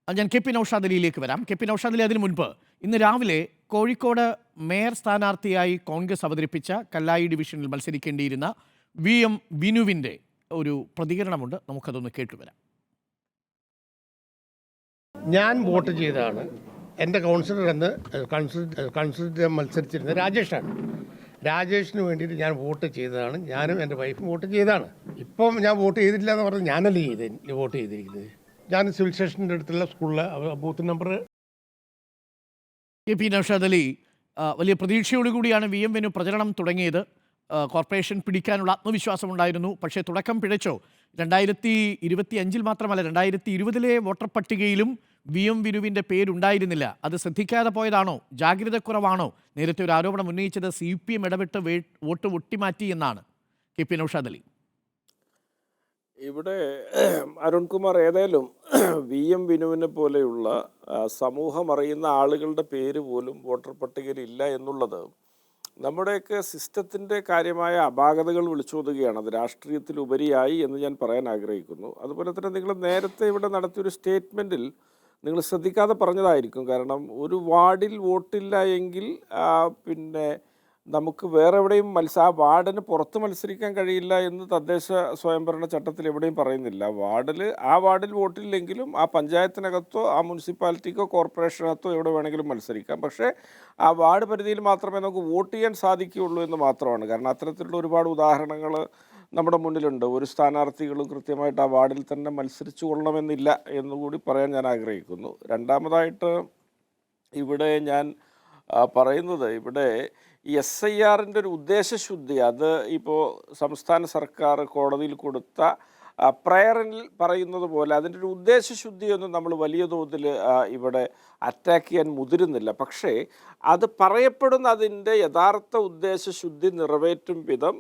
ഞാൻ K P Naushad അലിയിലേക്ക് വരാം. K P Naushad Ali, അതിനു മുൻപ് ഇന്ന് രാവിലെ കോഴിക്കോട് മേയർ സ്ഥാനാർത്ഥിയായി കോൺഗ്രസ് അവതരിപ്പിച്ച കല്ലായി ഡിവിഷനിൽ മത്സരിക്കേണ്ടിയിരുന്ന VM ബിനുവിൻ്റെ ഒരു പ്രതികരണമുണ്ട്. നമുക്കതൊന്ന് കേട്ടുവരാം. ഞാൻ വോട്ട് ചെയ്തതാണ്. എൻ്റെ കൗൺസിലർ എന്ന് കൗൺസിലർ മത്സരിച്ചിരുന്ന രാജേഷാണ്. രാജേഷിന് വേണ്ടിയിട്ട് ഞാൻ വോട്ട് ചെയ്തതാണ്. ഞാനും എൻ്റെ വൈഫും വോട്ട് ചെയ്തതാണ്. ഇപ്പം ഞാൻ വോട്ട് ചെയ്തിട്ടില്ല എന്ന് പറഞ്ഞാൽ ഞാനല്ലേ വോട്ട് ചെയ്തിരിക്കുന്നത്. ഞാൻ സിവിൽ സ്റ്റേഷൻ്റെ അടുത്തുള്ള സ്കൂളിലെ booth number. K P Naushad Ali, വലിയ പ്രതീക്ഷയോടുകൂടിയാണ് VM ബിനു പ്രചരണം തുടങ്ങിയത്. കോർപ്പറേഷൻ പിടിക്കാനുള്ള ആത്മവിശ്വാസമുണ്ടായിരുന്നു. പക്ഷേ തുടക്കം പിഴച്ചോ? 2025 മാത്രമല്ല, 2020 വോട്ടർ പട്ടികയിലും VM ബിനുവിൻ്റെ പേരുണ്ടായിരുന്നില്ല. അത് ശ്രദ്ധിക്കാതെ പോയതാണോ? ജാഗ്രതക്കുറവാണോ? നേരത്തെ ഒരു ആരോപണം ഉന്നയിച്ചത് CPM ഇടപെട്ട് വോട്ട് ഒട്ടിമാറ്റി എന്നാണ്. കെ പി നൗഷാദ് അലി, ഇവിടെ അരുൺകുമാർ, ഏതായാലും VM ബിനുവിനെ പോലെയുള്ള സമൂഹം അറിയുന്ന ആളുകളുടെ പേര് പോലും വോട്ടർ പട്ടികയിൽ ഇല്ല എന്നുള്ളത് നമ്മുടെയൊക്കെ സിസ്റ്റത്തിൻ്റെ കാര്യമായ അപാകതകൾ വിളിച്ചോതുകയാണ്. അത് രാഷ്ട്രീയത്തിലുപരിയായി എന്ന് ഞാൻ പറയാൻ ആഗ്രഹിക്കുന്നു. അതുപോലെ തന്നെ നിങ്ങൾ നേരത്തെ ഇവിടെ നടത്തിയൊരു സ്റ്റേറ്റ്മെൻറ്റിൽ നിങ്ങൾ ശ്രദ്ധിക്കാതെ പറഞ്ഞതായിരിക്കും. കാരണം ഒരു വാർഡിൽ വോട്ടില്ല എങ്കിൽ പിന്നെ നമുക്ക് വേറെ എവിടെയും ആ വാർഡിന് പുറത്ത് മത്സരിക്കാൻ കഴിയില്ല എന്ന് തദ്ദേശ സ്വയംഭരണ ചട്ടത്തിൽ എവിടെയും പറയുന്നില്ല. ആ വാർഡിൽ വോട്ടില്ലെങ്കിലും ആ പഞ്ചായത്തിനകത്തോ ആ മുനിസിപ്പാലിറ്റിക്കോ കോർപ്പറേഷനകത്തോ എവിടെ വേണമെങ്കിലും മത്സരിക്കാം. പക്ഷേ ആ വാർഡ് പരിധിയിൽ മാത്രമേ നമുക്ക് വോട്ട് ചെയ്യാൻ സാധിക്കുകയുള്ളൂ എന്ന് മാത്രമാണ്. കാരണം അത്തരത്തിലുള്ള ഒരുപാട് ഉദാഹരണങ്ങൾ നമ്മുടെ മുന്നിലുണ്ട്. ഒരു സ്ഥാനാർത്ഥികളും കൃത്യമായിട്ട് ആ വാർഡിൽ തന്നെ മത്സരിച്ചു കൊള്ളണമെന്നില്ല എന്നുകൂടി പറയാൻ ഞാൻ ആഗ്രഹിക്കുന്നു. രണ്ടാമതായിട്ട് ഇവിടെ ഞാൻ പറയുന്നത്, ഇവിടെ ഈ SIRൻ്റെ ഒരു ഉദ്ദേശശുദ്ധി, അത് ഇപ്പോൾ സംസ്ഥാന സർക്കാർ കോടതിയിൽ കൊടുത്ത പ്രയറിൽ പറയുന്നത് പോലെ അതിൻ്റെ ഒരു ഉദ്ദേശശുദ്ധിയൊന്നും നമ്മൾ വലിയ തോതിൽ ഇവിടെ അറ്റാക്ക് ചെയ്യാൻ മുതിരുന്നില്ല. പക്ഷേ അത് പറയപ്പെടുന്ന അതിൻ്റെ യഥാർത്ഥ ഉദ്ദേശശുദ്ധി നിറവേറ്റും വിധം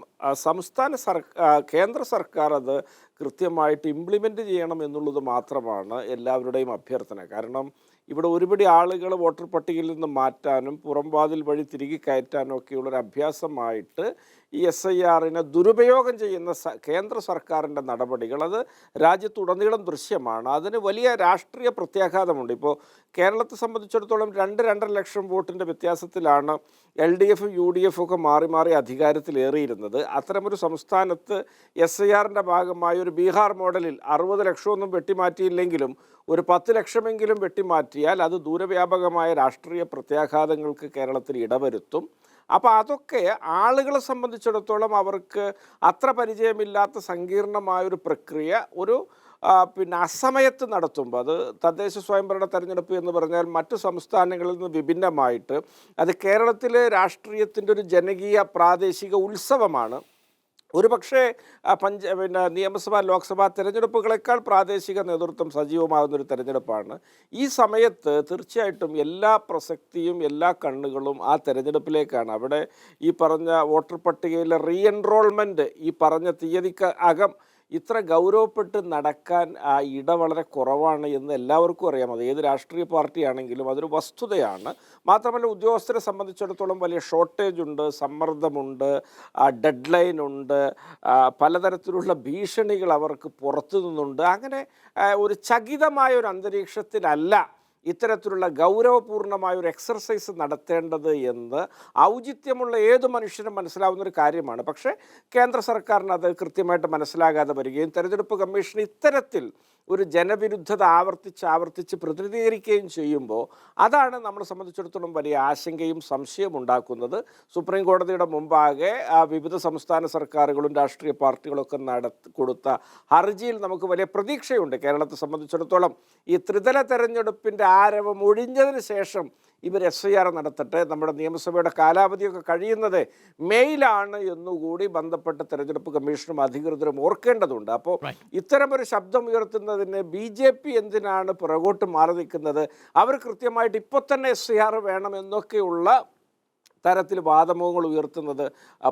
കേന്ദ്ര സർക്കാർ അത് കൃത്യമായിട്ട് ഇംപ്ലിമെൻ്റ് ചെയ്യണം എന്നുള്ളത് മാത്രമാണ് എല്ലാവരുടെയും അഭ്യർത്ഥന. കാരണം ഇവിടെ ഒരുപടി ആളുകൾ വോട്ടർ പട്ടികയിൽ നിന്ന് മാറ്റാനും പുറംവാതിൽ വഴി തിരികെ കയറ്റാനും ഒക്കെയുള്ളൊരു അഭ്യാസമായിട്ട് ഈ SIRനെ ദുരുപയോഗം ചെയ്യുന്ന കേന്ദ്ര സർക്കാരിൻ്റെ നടപടികൾ അത് രാജ്യത്തുടനീളം ദൃശ്യമാണ്. അതിന് വലിയ രാഷ്ട്രീയ പ്രത്യാഘാതമുണ്ട്. ഇപ്പോൾ കേരളത്തെ സംബന്ധിച്ചിടത്തോളം 2-2.5 ലക്ഷം വോട്ടിൻ്റെ വ്യത്യാസത്തിലാണ് LDFും UDF ഒക്കെ മാറി മാറി അധികാരത്തിലേറിയിരുന്നത്. അത്തരമൊരു സംസ്ഥാനത്ത് SIRൻ്റെ ഭാഗമായി ഒരു ബീഹാർ മോഡലിൽ 60 ലക്ഷമൊന്നും വെട്ടിമാറ്റിയില്ലെങ്കിലും ഒരു 10 ലക്ഷമെങ്കിലും വെട്ടിമാറ്റിയാൽ അത് ദൂരവ്യാപകമായ രാഷ്ട്രീയ പ്രത്യാഘാതങ്ങൾക്ക് കേരളത്തിൽ ഇടവരുത്തും. അപ്പോൾ അതൊക്കെ ആളുകളെ സംബന്ധിച്ചിടത്തോളം അവർക്ക് അത്ര പരിചയമില്ലാത്ത സങ്കീർണമായൊരു പ്രക്രിയ പിന്നെ അസമയത്ത് നടത്തുമ്പോൾ, അത് തദ്ദേശ സ്വയംഭരണ തെരഞ്ഞെടുപ്പ് എന്ന് പറഞ്ഞാൽ മറ്റു സംസ്ഥാനങ്ങളിൽ നിന്ന് വിഭിന്നമായിട്ട് അത് കേരളത്തിലെ രാഷ്ട്രീയത്തിൻ്റെ ഒരു ജനകീയ പ്രാദേശിക ഉത്സവമാണ്. ഒരു പക്ഷേ പിന്നെ നിയമസഭാ ലോക്സഭാ തെരഞ്ഞെടുപ്പുകളെക്കാൾ പ്രാദേശിക നേതൃത്വം സജീവമാകുന്നൊരു തെരഞ്ഞെടുപ്പാണ്. ഈ സമയത്ത് തീർച്ചയായിട്ടും എല്ലാ പ്രസക്തിയും എല്ലാ കണ്ണുകളും ആ തെരഞ്ഞെടുപ്പിലേക്കാണ്. അവിടെ ഈ പറഞ്ഞ വോട്ടർ പട്ടികയിലെ റീഎൻറോൾമെൻറ്റ് ഈ പറഞ്ഞ തീയതിക്ക് അകം ഇത്ര ഗൗരവപ്പെട്ട് നടക്കാൻ ഇട വളരെ കുറവാണ് എന്ന് എല്ലാവർക്കും അറിയാം. അത് ഏത് രാഷ്ട്രീയ പാർട്ടിയാണെങ്കിലും അതൊരു വസ്തുതയാണ്. മാത്രമല്ല, ഉദ്യോഗസ്ഥരെ സംബന്ധിച്ചിടത്തോളം വലിയ ഷോർട്ടേജ് ഉണ്ട്, സമ്മർദ്ദമുണ്ട്, ഡെഡ് ലൈൻ ഉണ്ട്, പലതരത്തിലുള്ള ഭീഷണികൾ അവർക്ക് പുറത്തു നിന്നുണ്ട്. അങ്ങനെ ഒരു ചകിതമായ ഒരു അന്തരീക്ഷത്തിലല്ല ഇത്തരത്തിലുള്ള ഗൗരവപൂർണമായ ഒരു എക്സർസൈസ് നടത്തേണ്ടത് എന്ന് ഔചിത്യമുള്ള ഏതു മനുഷ്യനും മനസ്സിലാവുന്നൊരു കാര്യമാണ്. പക്ഷേ കേന്ദ്ര സർക്കാരിന് അത് കൃത്യമായിട്ട് മനസ്സിലാകാതെ വരികയും തെരഞ്ഞെടുപ്പ് കമ്മീഷൻ ഇത്തരത്തിൽ ഒരു ജനവിരുദ്ധത ആവർത്തിച്ച് പ്രതിനിധീകരിക്കുകയും ചെയ്യുമ്പോൾ അതാണ് നമ്മളെ സംബന്ധിച്ചിടത്തോളം വലിയ ആശങ്കയും സംശയവും ഉണ്ടാക്കുന്നത്. സുപ്രീം കോടതിയുടെ മുമ്പാകെ വിവിധ സംസ്ഥാന സർക്കാരുകളും രാഷ്ട്രീയ പാർട്ടികളൊക്കെ കൊടുത്ത ഹർജിയിൽ നമുക്ക് വലിയ പ്രതീക്ഷയുണ്ട്. കേരളത്തെ സംബന്ധിച്ചിടത്തോളം ഈ ത്രിതല തെരഞ്ഞെടുപ്പിൻ്റെ ആരവം ഒഴിഞ്ഞതിന് ശേഷം ഇവർ SIR നടത്തട്ടെ. നമ്മുടെ നിയമസഭയുടെ കാലാവധിയൊക്കെ കഴിയുന്നത് മെയ്യിലാണ് എന്നുകൂടി ബന്ധപ്പെട്ട തെരഞ്ഞെടുപ്പ് കമ്മീഷനും അധികൃതരും ഓർക്കേണ്ടതുണ്ട്. അപ്പോൾ ഇത്തരമൊരു ശബ്ദം ഉയർത്തുന്നതിന് BJP എന്തിനാണ് പുറകോട്ട് മാറി നിൽക്കുന്നത്? അവർ കൃത്യമായിട്ട് ഇപ്പോൾ തന്നെ SIR വേണമെന്നൊക്കെയുള്ള തരത്തിൽ വാദമുഖങ്ങൾ ഉയർത്തുന്നത്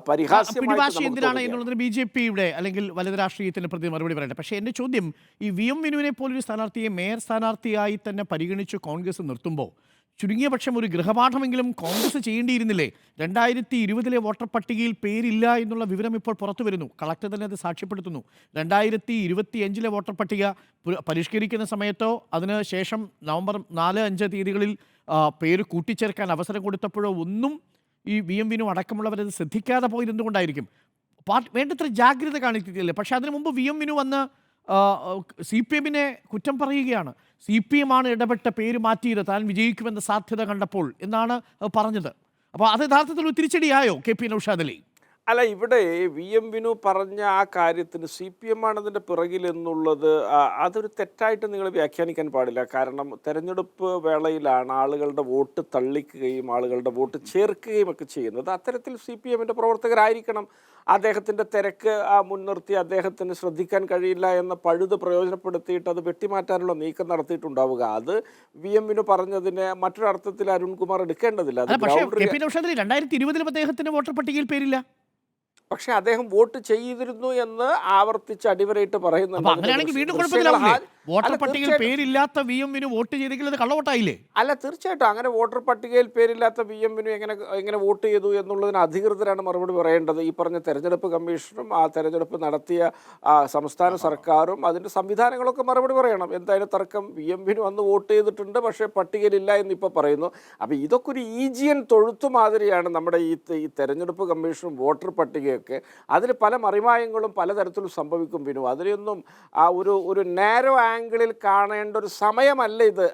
പരിഹാസ്യമായി എന്തിനാണ് എന്നുള്ളതിന് BJPയുടെ അല്ലെങ്കിൽ വലത് രാഷ്ട്രീയത്തിൻ്റെ പ്രതി മറുപടി പറയട്ടെ. പക്ഷേ എൻ്റെ ചോദ്യം, ഈ VM ബിനുവിനെ പോലൊരു സ്ഥാനാർത്ഥിയെ മേയർ സ്ഥാനാർത്ഥിയായി തന്നെ പരിഗണിച്ച് കോൺഗ്രസ് നിർത്തുമ്പോൾ ചുരുങ്ങിയ പക്ഷം ഒരു ഗൃഹപാഠമെങ്കിലും കോൺഗ്രസ് ചെയ്യേണ്ടിയിരുന്നില്ലേ? 2020 വോട്ടർ പട്ടികയിൽ പേരില്ല എന്നുള്ള വിവരം ഇപ്പോൾ പുറത്തു വരുന്നു. കളക്ടർ തന്നെ അത് സാക്ഷ്യപ്പെടുത്തുന്നു. 2025 വോട്ടർ പട്ടിക പരിഷ്കരിക്കുന്ന സമയത്തോ അതിന് ശേഷം നവംബർ 4-5 തീയതികളിൽ പേര് കൂട്ടിച്ചേർക്കാൻ അവസരം കൊടുത്തപ്പോഴോ ഒന്നും ഈ വി എം വിനു അടക്കമുള്ളവരത് ശ്രദ്ധിക്കാതെ പോയത് എന്തുകൊണ്ടായിരിക്കും? വേണ്ടത്ര ജാഗ്രത കാണിക്കുന്നില്ലേ? പക്ഷേ അതിനു മുമ്പ് വി എം വിനു വന്ന് സി പി എമ്മിനെ കുറ്റം പറയുകയാണ്. സി പി എം ആണ് ഇടപെട്ട പേര് മാറ്റിയത് താൻ വിജയിക്കുമെന്ന സാധ്യത കണ്ടപ്പോൾ എന്നാണ് പറഞ്ഞത്. അപ്പോൾ അത് യഥാർത്ഥത്തിൽ ഒരു തിരിച്ചടിയായോ കെ പി നൗഷാദ് അലി? അല്ല, ഇവിടെ വി എം വിനു പറഞ്ഞ ആ കാര്യത്തിന് സി പി എം ആണ് അതിൻ്റെ പിറകിൽ എന്നുള്ളത് അതൊരു തെറ്റായിട്ട് നിങ്ങൾ വ്യാഖ്യാനിക്കാൻ പാടില്ല. കാരണം തെരഞ്ഞെടുപ്പ് വേളയിലാണ് ആളുകളുടെ വോട്ട് തള്ളിക്കുകയും ആളുകളുടെ വോട്ട് ചേർക്കുകയും ഒക്കെ ചെയ്യുന്നത്. അത്തരത്തിൽ സി പി എമ്മിൻ്റെ പ്രവർത്തകരായിരിക്കണം. അദ്ദേഹത്തിൻ്റെ തിരക്ക് മുൻനിർത്തി അദ്ദേഹത്തിന് ശ്രദ്ധിക്കാൻ കഴിയില്ല എന്ന പഴുത് പ്രയോജനപ്പെടുത്തിയിട്ട് അത് വെട്ടിമാറ്റാനുള്ള നീക്കം നടത്തിയിട്ടുണ്ടാവുക. അത് വി എം വിനു പറഞ്ഞതിന് മറ്റൊരർത്ഥത്തിൽ അരുൺകുമാർ എടുക്കേണ്ടതില്ല. അത് പക്ഷേ കെ പി നൗഷാദ് അലി 2020 അദ്ദേഹത്തിന് വോട്ടർ പട്ടികയിൽ പേരില്ല. പക്ഷെ അദ്ദേഹം വോട്ട് ചെയ്തിരുന്നു എന്ന് ആവർത്തിച്ച് അടിവരയിട്ട് പറയുന്നുണ്ട്. അങ്ങനെയാണെങ്കിൽ വീണ്ടും കുഴപ്പമില്ല. വോട്ടർ പട്ടികയിൽ പേരില്ലാത്ത വി എം വിനു വോട്ട് ചെയ്തെങ്കിൽ അത് കള്ളവോട്ടായില്ലേ? അല്ല, തീർച്ചയായിട്ടും അങ്ങനെ വോട്ടർ പട്ടികയിൽ പേരില്ലാത്ത വി എം വിനു എങ്ങനെ വോട്ട് ചെയ്തു എന്നുള്ളതിന് അധികൃതരാണ് മറുപടി പറയേണ്ടത്. ഈ പറഞ്ഞ തെരഞ്ഞെടുപ്പ് കമ്മീഷനും ആ തെരഞ്ഞെടുപ്പ് നടത്തിയ സംസ്ഥാന സർക്കാരും അതിൻ്റെ സംവിധാനങ്ങളൊക്കെ മറുപടി പറയണം. എന്തായാലും തർക്കം, വി എം വിനു അന്ന് വോട്ട് ചെയ്തിട്ടുണ്ട് പക്ഷേ പട്ടികയിലില്ല എന്നിപ്പോൾ പറയുന്നു. അപ്പോൾ ഇതൊക്കെ ഒരു ഈജിയൻ തൊഴുത്തു മാതിരിയാണ് നമ്മുടെ ഈ തെരഞ്ഞെടുപ്പ് കമ്മീഷനും വോട്ടർ പട്ടികയൊക്കെ. അതിൽ പല മറിമായങ്ങളും പലതരത്തിലും സംഭവിക്കും വിനു. അതിലൊന്നും ഒരു നാരോ ആംഗിളിൽ കാണേണ്ട ഒരു സമയമല്ല ഇത്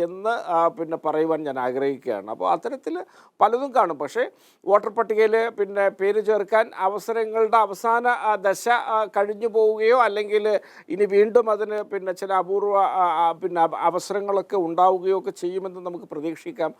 എന്ന് പിന്നെ പറയുവാൻ ഞാൻ ആഗ്രഹിക്കുകയാണ്. അപ്പോൾ അത്തരത്തിൽ പലതും കാണും. പക്ഷേ വോട്ടർ പട്ടികയിൽ പിന്നെ പേര് ചേർക്കാൻ അവസരങ്ങളുടെ അവസാന ദശ കഴിഞ്ഞു പോവുകയോ അല്ലെങ്കിൽ ഇനി വീണ്ടും അതിന് പിന്നെ ചില അപൂർവ പിന്നെ അവസരങ്ങളൊക്കെ ഉണ്ടാവുകയോ ഒക്കെ ചെയ്യുമെന്ന് നമുക്ക് പ്രതീക്ഷിക്കാം.